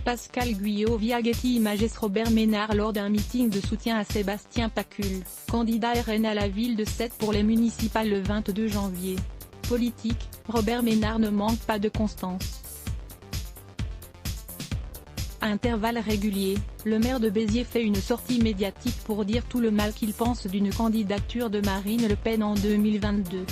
Pascal Guyot via Getty Images. Robert Ménard lors d'un meeting de soutien à Sébastien Pacul, candidat RN à la ville de Sète pour les municipales le 22 janvier. Politique, Robert Ménard ne manque pas de constance. À intervalles réguliers, le maire de Béziers fait une sortie médiatique pour dire tout le mal qu'il pense d'une candidature de Marine Le Pen en 2022.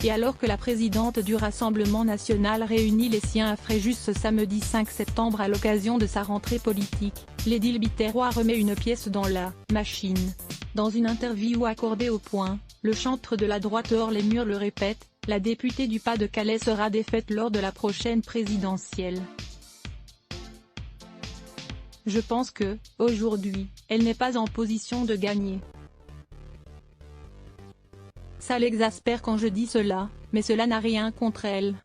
Et alors que la présidente du Rassemblement national réunit les siens à Fréjus ce samedi 5 septembre à l'occasion de sa rentrée politique, l'édile biterrois remet une pièce dans la « machine ». Dans une interview accordée au Point, le chantre de la droite hors les murs le répète, la députée du Pas-de-Calais sera défaite lors de la prochaine présidentielle. Je pense que, aujourd'hui, elle n'est pas en position de gagner. Ça l'exaspère quand je dis cela, mais cela n'a rien contre elle.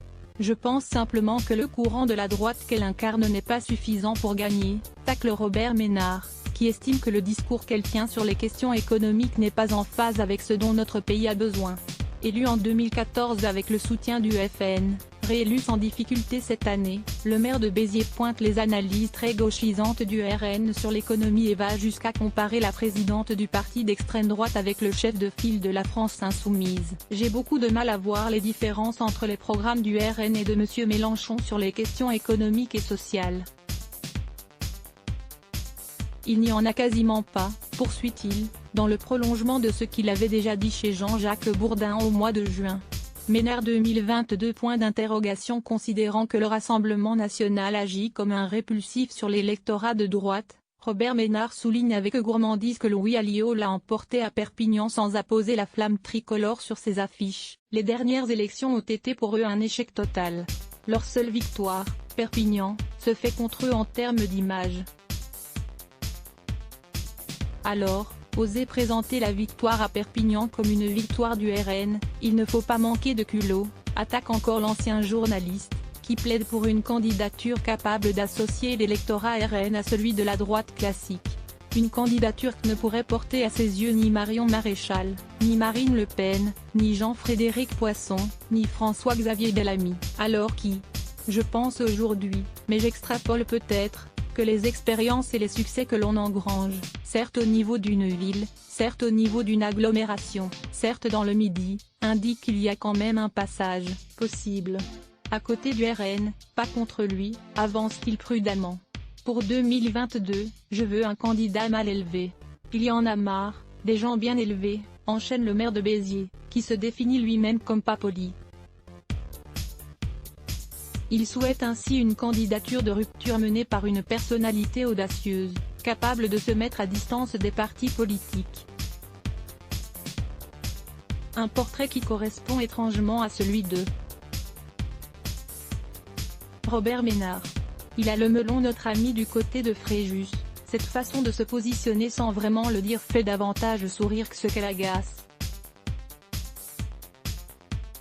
Je pense simplement que le courant de la droite qu'elle incarne n'est pas suffisant pour gagner, tacle Robert Ménard, qui estime que le discours qu'elle tient sur les questions économiques n'est pas en phase avec ce dont notre pays a besoin. Élu en 2014 avec le soutien du FN, réélu sans difficulté cette année, le maire de Béziers pointe les analyses très gauchisantes du RN sur l'économie et va jusqu'à comparer la présidente du parti d'extrême droite avec le chef de file de la France insoumise. J'ai beaucoup de mal à voir les différences entre les programmes du RN et de M. Mélenchon sur les questions économiques et sociales. Il n'y en a quasiment pas, poursuit-il, dans le prolongement de ce qu'il avait déjà dit chez Jean-Jacques Bourdin au mois de juin. Ménard 2022 ? Considérant que le Rassemblement national agit comme un répulsif sur l'électorat de droite, Robert Ménard souligne avec gourmandise que Louis Alliot l'a emporté à Perpignan sans apposer la flamme tricolore sur ses affiches. Les dernières élections ont été pour eux un échec total. Leur seule victoire, Perpignan, se fait contre eux en termes d'image. Alors, oser présenter la victoire à Perpignan comme une victoire du RN, il ne faut pas manquer de culot, attaque encore l'ancien journaliste, qui plaide pour une candidature capable d'associer l'électorat RN à celui de la droite classique. Une candidature qui ne pourrait porter à ses yeux ni Marion Maréchal, ni Marine Le Pen, ni Jean-Frédéric Poisson, ni François-Xavier Bellamy. Alors qui ? Je pense aujourd'hui, mais j'extrapole peut-être, que les expériences et les succès que l'on engrange, certes au niveau d'une ville, certes au niveau d'une agglomération, certes dans le Midi, indiquent qu'il y a quand même un passage possible. À côté du RN, pas contre lui, avance-t-il prudemment. Pour 2022, je veux un candidat mal élevé. Il y en a marre, des gens bien élevés, enchaîne le maire de Béziers, qui se définit lui-même comme pas poli. Il souhaite ainsi une candidature de rupture menée par une personnalité audacieuse, capable de se mettre à distance des partis politiques. Un portrait qui correspond étrangement à celui de Robert Ménard. Il a le melon, notre ami du côté de Fréjus. Cette façon de se positionner sans vraiment le dire fait davantage sourire que ce qu'elle agace.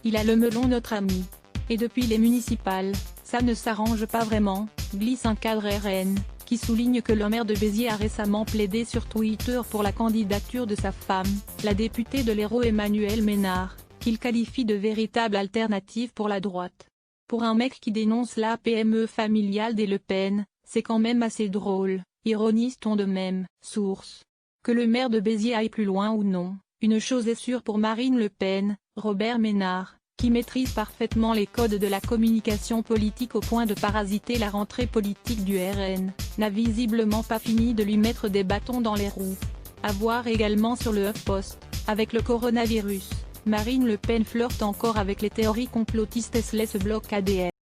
Il a le melon, notre ami. Et depuis les municipales, ça ne s'arrange pas vraiment, glisse un cadre RN, qui souligne que le maire de Béziers a récemment plaidé sur Twitter pour la candidature de sa femme, la députée de l'Hérault Emmanuelle Ménard, qu'il qualifie de véritable alternative pour la droite. Pour un mec qui dénonce la PME familiale des Le Pen, c'est quand même assez drôle, ironise-t-on de même source. Que le maire de Béziers aille plus loin ou non, une chose est sûre pour Marine Le Pen, Robert Ménard, qui maîtrise parfaitement les codes de la communication politique au point de parasiter la rentrée politique du RN, n'a visiblement pas fini de lui mettre des bâtons dans les roues. À voir également sur le HuffPost, avec le coronavirus, Marine Le Pen flirte encore avec les théories complotistes et se laisse bloc ADN.